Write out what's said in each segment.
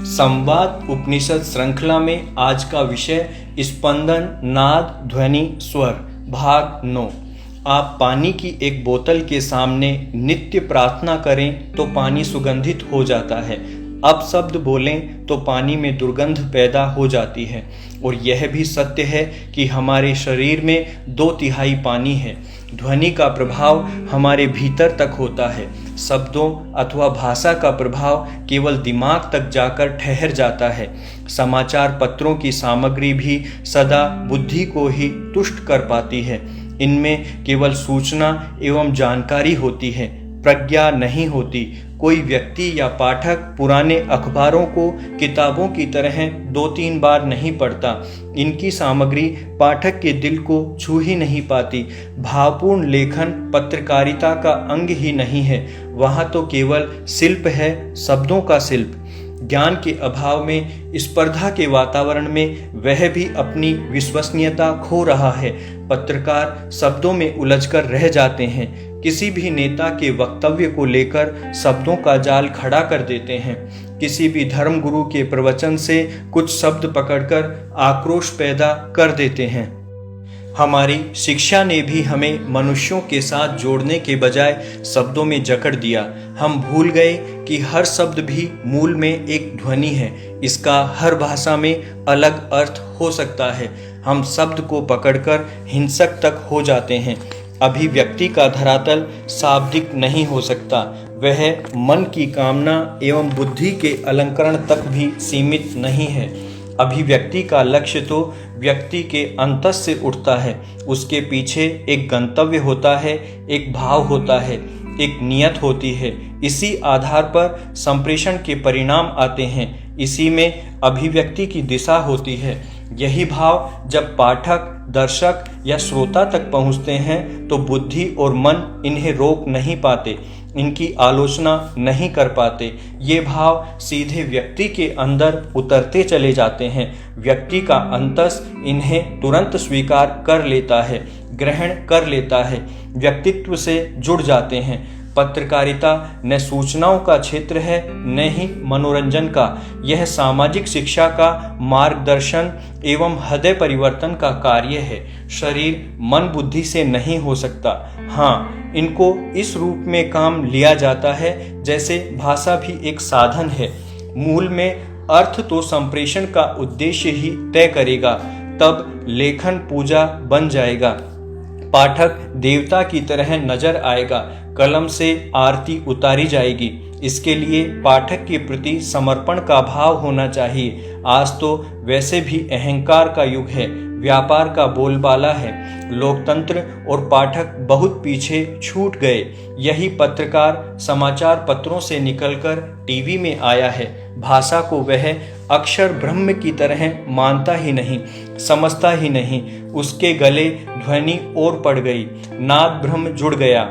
संवाद उपनिषद श्रृंखला में आज का विषय स्पंदन, नाद, ध्वनि, स्वर, भाग 9। आप पानी की एक बोतल के सामने नित्य प्रार्थना करें तो पानी सुगंधित हो जाता है। अब शब्द बोलें तो पानी में दुर्गंध पैदा हो जाती है। और यह भी सत्य है कि हमारे शरीर में 2/3 पानी है। ध्वनि का प्रभाव हमारे भीतर तक होता है। शब्दों अथवा भाषा का प्रभाव केवल दिमाग तक जाकर ठहर जाता है। समाचार पत्रों की सामग्री भी सदा बुद्धि को ही तुष्ट कर पाती है। इनमें केवल सूचना एवं जानकारी होती है, प्रज्ञा नहीं होती। कोई व्यक्ति या पाठक पुराने अखबारों को किताबों की तरह 2-3 बार नहीं पढ़ता। इनकी सामग्री पाठक के दिल को छू ही नहीं पाती। भावपूर्ण लेखन पत्रकारिता का अंग ही नहीं है, वहाँ तो केवल शिल्प है, शब्दों का शिल्प। ज्ञान के अभाव में, स्पर्धा के वातावरण में वह भी अपनी विश्वसनीयता खो रहा है। पत्रकार शब्दों में उलझकर रह जाते हैं। किसी भी नेता के वक्तव्य को लेकर शब्दों का जाल खड़ा कर देते हैं। किसी भी धर्मगुरु के प्रवचन से कुछ शब्द पकड़कर आक्रोश पैदा कर देते हैं। हमारी शिक्षा ने भी हमें मनुष्यों के साथ जोड़ने के बजाय शब्दों में जकड़ दिया। हम भूल गए कि हर शब्द भी मूल में एक ध्वनि है। इसका हर भाषा में अलग अर्थ हो सकता है। हम शब्द को पकड़कर हिंसक तक हो जाते हैं। अभिव्यक्ति का धरातल शाब्दिक नहीं हो सकता। वह मन की कामना एवं बुद्धि के अलंकरण तक भी सीमित नहीं है। अभिव्यक्ति का लक्ष्य तो व्यक्ति के अंतस से उठता है। उसके पीछे एक गंतव्य होता है, एक भाव होता है, एक नियत होती है। इसी आधार पर संप्रेषण के परिणाम आते हैं। इसी में अभिव्यक्ति की दिशा होती है। यही भाव जब पाठक, दर्शक या श्रोता तक पहुंचते हैं तो बुद्धि और मन इन्हें रोक नहीं पाते, इनकी आलोचना नहीं कर पाते। ये भाव सीधे व्यक्ति के अंदर उतरते चले जाते हैं। व्यक्ति का अंतस इन्हें तुरंत स्वीकार कर लेता है, ग्रहण कर लेता है, व्यक्तित्व से जुड़ जाते हैं। पत्रकारिता न सूचनाओं का क्षेत्र है, न ही मनोरंजन का। यह सामाजिक शिक्षा का मार्गदर्शन एवं हृदय परिवर्तन का कार्य है। शरीर मन बुद्धि से नहीं हो सकता। हाँ, इनको इस रूप में काम लिया जाता है जैसे भाषा भी एक साधन है। मूल में अर्थ तो संप्रेषण का उद्देश्य ही तय करेगा। तब लेखन पूजा बन जाएगा। पाठक देवता की तरह नजर आएगा। कलम से आरती उतारी जाएगी। इसके लिए पाठक के प्रति समर्पण का भाव होना चाहिए। आज तो वैसे भी अहंकार का युग है, व्यापार का बोलबाला है। लोकतंत्र और पाठक बहुत पीछे छूट गए। यही पत्रकार समाचार पत्रों से निकलकर टीवी में आया है। भाषा को वह अक्षर ब्रह्म की तरह मानता ही नहीं, समझता ही नहीं। उसके गले ध्वनि और पड़ गई, नाद ब्रह्म जुड़ गया।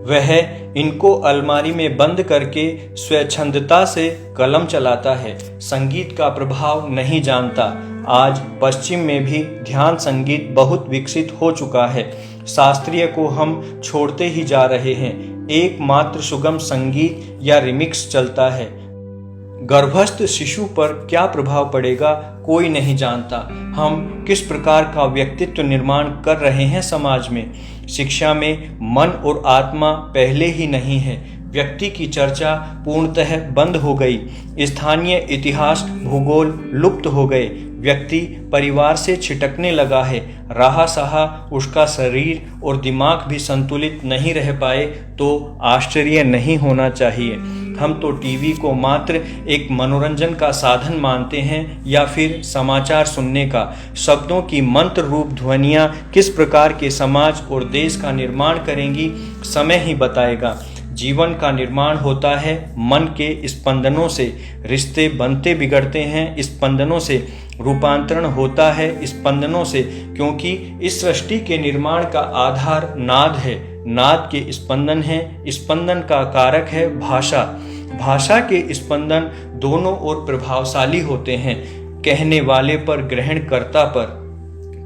वह इनको अलमारी में बंद करके स्वच्छंदता से कलम चलाता है, संगीत का प्रभाव नहीं जानता। आज पश्चिम में भी ध्यान संगीत बहुत विकसित हो चुका है। शास्त्रीय को हम छोड़ते ही जा रहे हैं। एकमात्र सुगम संगीत या रिमिक्स चलता है। गर्भस्थ शिशु पर क्या प्रभाव पड़ेगा कोई नहीं जानता। हम किस प्रकार का व्यक्तित्व निर्माण कर रहे हैं समाज में। शिक्षा में मन और आत्मा पहले ही नहीं है। व्यक्ति की चर्चा पूर्णतः बंद हो गई। स्थानीय इतिहास, भूगोल लुप्त हो गए। व्यक्ति परिवार से छिटकने लगा है। रहा सहा उसका शरीर और दिमाग भी संतुलित नहीं रह पाए तो आश्चर्य नहीं होना चाहिए। हम तो टीवी को मात्र एक मनोरंजन का साधन मानते हैं या फिर समाचार सुनने का। शब्दों की मंत्र रूप ध्वनियाँ किस प्रकार के समाज और देश का निर्माण करेंगी, समय ही बताएगा। जीवन का निर्माण होता है मन के स्पंदनों से। रिश्ते बनते बिगड़ते हैं स्पंदनों से। रूपांतरण होता है स्पंदनों से, क्योंकि इस सृष्टि के निर्माण का आधार नाद है। नाद के स्पंदन है, स्पंदन का कारक है भाषा। भाषा के स्पंदन दोनों ओर प्रभावशाली होते हैं, कहने वाले पर, ग्रहणकर्ता पर।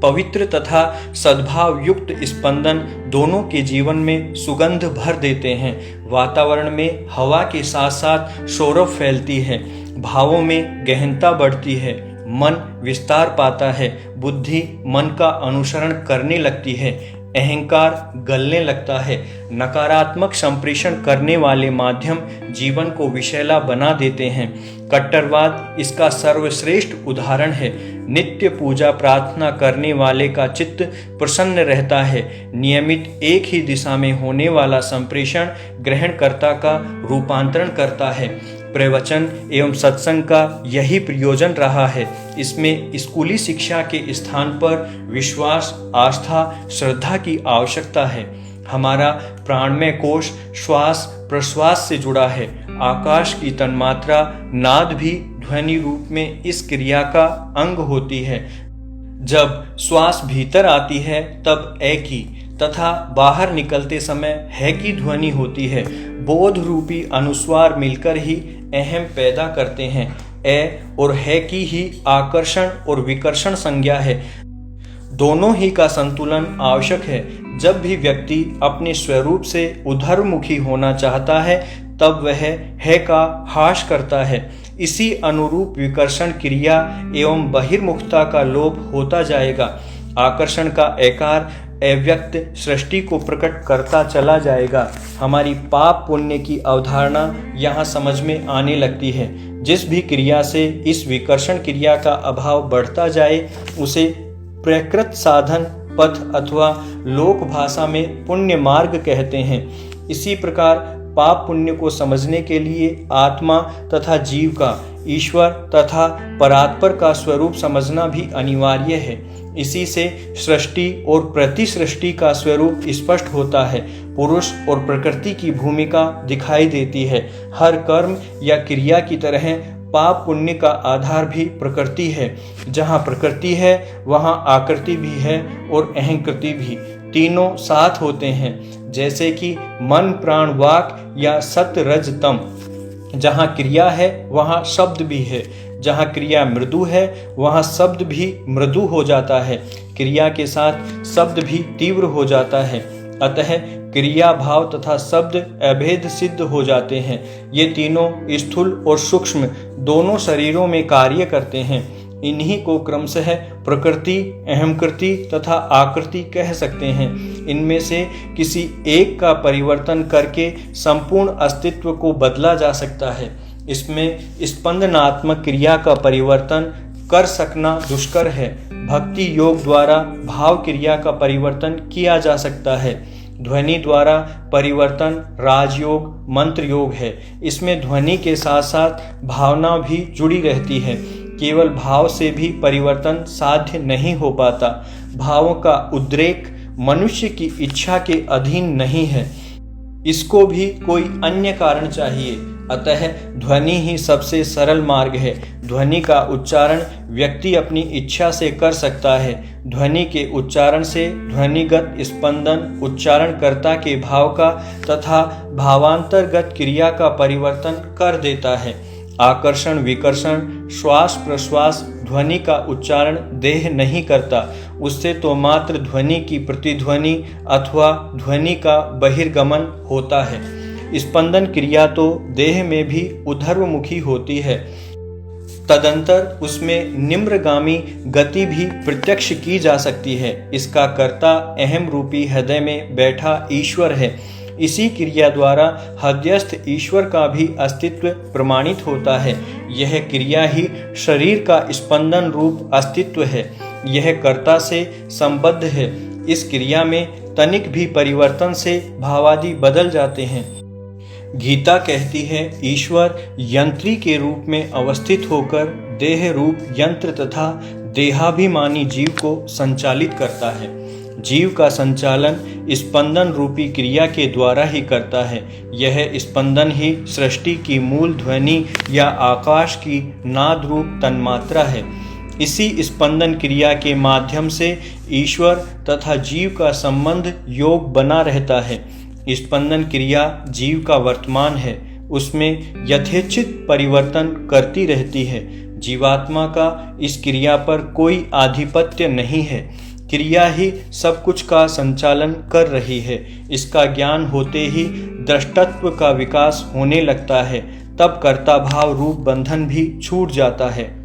पवित्र तथा सद्भाव युक्त स्पंदन दोनों के जीवन में सुगंध भर देते हैं। वातावरण में हवा के साथ साथ सौरभ फैलती है। भावों में गहनता बढ़ती है, मन विस्तार पाता है, बुद्धि मन का अनुसरण करने लगती है, अहंकार गलने लगता है। नकारात्मक संप्रेषण करने वाले माध्यम जीवन को विषैला बना देते हैं। कट्टरवाद इसका सर्वश्रेष्ठ उदाहरण है। नित्य पूजा प्रार्थना करने वाले का चित्त प्रसन्न रहता है। नियमित एक ही दिशा में होने वाला संप्रेषण ग्रहणकर्ता का रूपांतरण करता है। प्रवचन एवं सत्संग का यही प्रयोजन रहा है। इसमें स्कूली शिक्षा के स्थान पर विश्वास, आस्था, श्रद्धा की आवश्यकता है। हमारा प्राणमय कोश श्वास प्रश्वास से जुड़ा है। आकाश की तन्मात्रा नाद भी ध्वनि रूप में इस क्रिया का अंग होती है। जब श्वास भीतर आती है तब ए की तथा बाहर निकलते समय है की ध्वनि होती है। बोध रूपी अनुस्वार मिलकर ही अहम पैदा करते हैं। ए और है की ही आकर्षण और विकर्षण संज्ञा है। दोनों ही का संतुलन आवश्यक है। जब भी व्यक्ति अपने स्वरूप से उधरमुखी होना चाहता है तब वह है का हास करता है। इसी अनुरूप विकर्षण क्रिया एवं बहिर्मुखता का लोप होता जाएगा। आकर्षण का एकार अव्यक्त सृष्टि को प्रकट करता चला जाएगा। हमारी पाप पुण्य की अवधारणा यहाँ समझ में आने लगती है। जिस भी क्रिया से इस विकर्षण क्रिया का अभाव बढ़ता जाए उसे प्रकृत साधन पथ अथवा लोक भाषा में पुण्य मार्ग कहते हैं। इसी प्रकार पाप पुण्य को समझने के लिए आत्मा तथा जीव का, ईश्वर तथा परात्पर का स्वरूप समझना भी अनिवार्य है। इसी से सृष्टि और प्रतिसृष्टि का स्वरूप स्पष्ट होता है। पुरुष और प्रकृति की भूमिका दिखाई देती है। हर कर्म या क्रिया की तरह पाप पुण्य का आधार भी प्रकृति है। जहाँ प्रकृति है वहाँ आकृति भी है और अहंकृति भी। तीनों साथ होते हैं। जैसे कि मन प्राण वाक या सत्य रज तम। जहाँ क्रिया है वहाँ शब्द भी है। जहाँ क्रिया मृदु है वहाँ शब्द भी मृदु हो जाता है। क्रिया के साथ शब्द भी तीव्र हो जाता है। अतः क्रिया भाव तथा शब्द अभेद सिद्ध हो जाते हैं। ये तीनों स्थूल और सूक्ष्म दोनों शरीरों में कार्य करते हैं। इन्हीं को क्रमशः प्रकृति, अहंकृति तथा आकृति कह सकते हैं। इनमें से किसी एक का परिवर्तन करके संपूर्ण अस्तित्व को बदला जा सकता है। इसमें स्पंदनात्मक क्रिया का परिवर्तन कर सकना दुष्कर है। भक्ति योग द्वारा भाव क्रिया का परिवर्तन किया जा सकता है। ध्वनि द्वारा परिवर्तन राजयोग मंत्र योग है। इसमें ध्वनि के साथ साथ भावना भी जुड़ी रहती है। केवल भाव से भी परिवर्तन साध्य नहीं हो पाता। भावों का उद्रेक मनुष्य की इच्छा के अधीन नहीं है। इसको भी कोई अन्य कारण चाहिए। अतः ध्वनि ही सबसे सरल मार्ग है। ध्वनि का उच्चारण व्यक्ति अपनी इच्छा से कर सकता है। ध्वनि के उच्चारण से ध्वनिगत स्पंदन उच्चारणकर्ता के भाव का तथा भावांतर्गत क्रिया का परिवर्तन कर देता है। आकर्षण विकर्षण श्वास प्रश्वास ध्वनि का उच्चारण देह नहीं करता। उससे तो मात्र ध्वनि की प्रतिध्वनि अथवा ध्वनि का बहिर्गमन होता है। स्पंदन क्रिया तो देह में भी ऊर्ध्वमुखी होती है। तदंतर उसमें निम्नगामी गति भी प्रत्यक्ष की जा सकती है। इसका कर्ता अहम रूपी हृदय में बैठा ईश्वर है। इसी क्रिया द्वारा हृदयस्थ ईश्वर का भी अस्तित्व प्रमाणित होता है। यह क्रिया ही शरीर का स्पंदन रूप अस्तित्व है। यह कर्ता से संबद्ध है। इस क्रिया में तनिक भी परिवर्तन से भावादि बदल जाते हैं। गीता कहती है ईश्वर यंत्री के रूप में अवस्थित होकर देह रूप यंत्र तथा देहाभिमानी जीव को संचालित करता है। जीव का संचालन स्पंदन रूपी क्रिया के द्वारा ही करता है। यह स्पंदन ही सृष्टि की मूल ध्वनि या आकाश की नाद रूप तन्मात्रा है। इसी स्पंदन क्रिया के माध्यम से ईश्वर तथा जीव का संबंध योग बना रहता है। स्पंदन क्रिया जीव का वर्तमान है। उसमें यथेच्छित परिवर्तन करती रहती है। जीवात्मा का इस क्रिया पर कोई आधिपत्य नहीं है। क्रिया ही सब कुछ का संचालन कर रही है। इसका ज्ञान होते ही दृष्टत्व का विकास होने लगता है। तब कर्ता भाव रूप बंधन भी छूट जाता है।